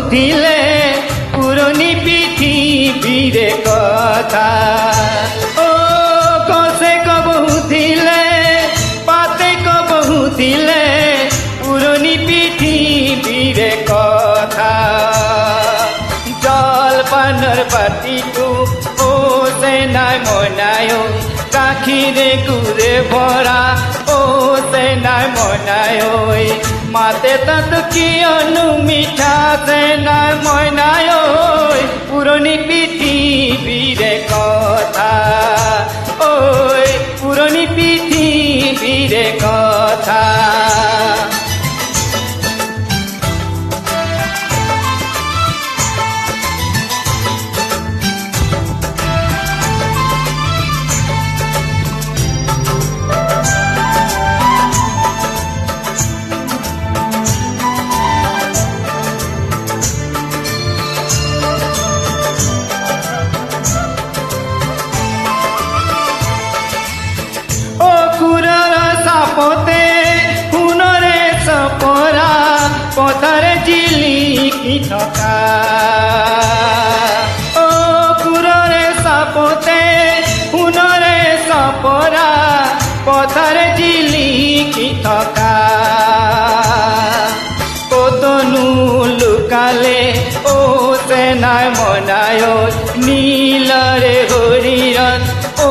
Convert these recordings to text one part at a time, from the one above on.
বহুদিলে পুরনি পৃথিবীর কথা ও কসে বহুদিলে পাতে বহুদিলে পুরনি পৃথিবীর কথা জল পানর বাটিটু ও সে নাই মনায় কাখিরে গুড়ে ভরা ও সে নাই মনায় মাতে তত কিয়নো মিঠা সে নাই মনায় পুরনি পৃথিবীর কথা ওই পুরনি পৃথিবীর কথা পথে হুনরে সপরা পথারে জিলিকি থকা ও কুররে সাপতে হুনরে সপরা পথারে জিলিকি থকা কতনু লুকালে ও সে নাই মনায় নীলরে হরিরত ও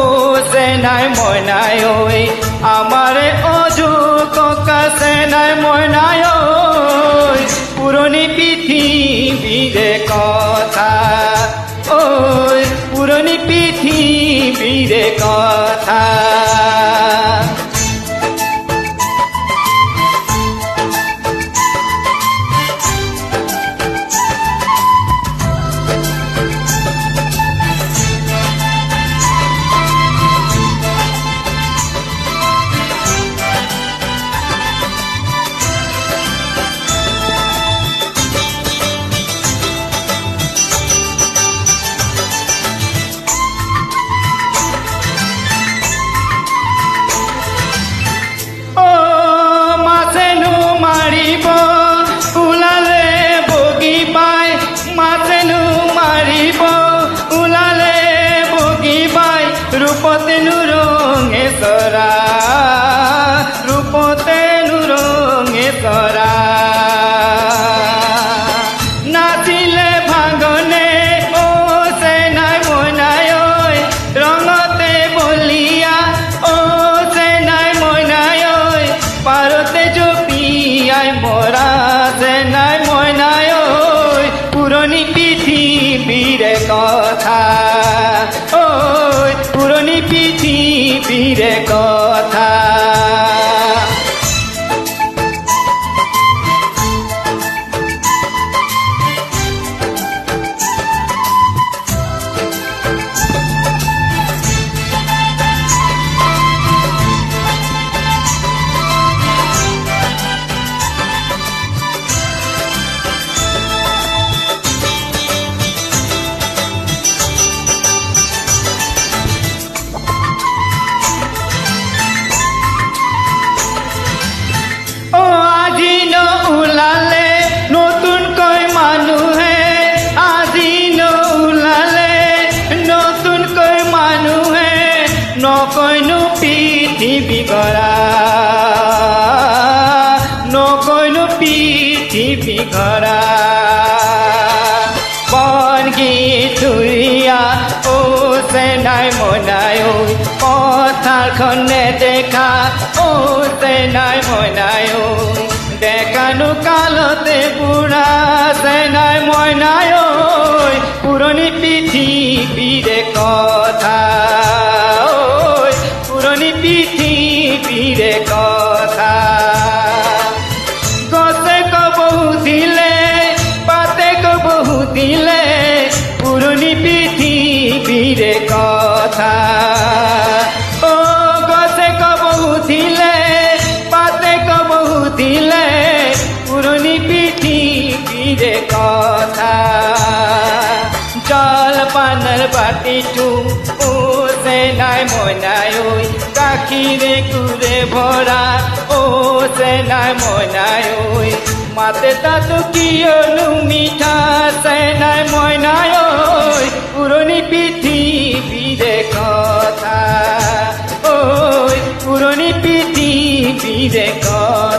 সে নাই মনায় আমারে অজু ককা সে নাই মনায় পুরনি পৃথিবীর কথা ওই পুরনি পৃথিবীর কথা রূপতেনু রঙে সরা রূপতেনু রঙে সরা নাচিলে ভাঙনে ও সে নাই মনায় রঙতে বলিয়া ও সে নাই মনায় পারতে জপিয়াই মরা সে নাই মনায় পুরনি পৃথিবীর কথা পুরনি পৃথিবীর কথা নকৈনো পৃথিবী গড়া নকৈনো পৃথিবী গড়া বন গীতুরিয়া ও সে নাই মনায় পথারখনে দেখা ও সে নাই মনায় দেখানো কালতে বুড়া সে নাই মনায় পুরনি পৃথিবীর কথা পুরনি পৃথিবীর কথা গছে বহুদিলে পাতে বহুদিলে পুরনি পৃথিবীর কথা ও গছে বহুদিলে পাতে বহুদিলে পুরনি পৃথিবীর কথা জল পানর বাটিটু ও সে নাই মনায় কাখিরে গুড়ে ভরা ও সে নাই মনায় মাতে তাতো কিয়নো মিঠা চেনাই মইনাই ঐ পুৰণি পৃথিৱীৰে কথা ঐ পুৰণি পৃথিৱীৰে কথা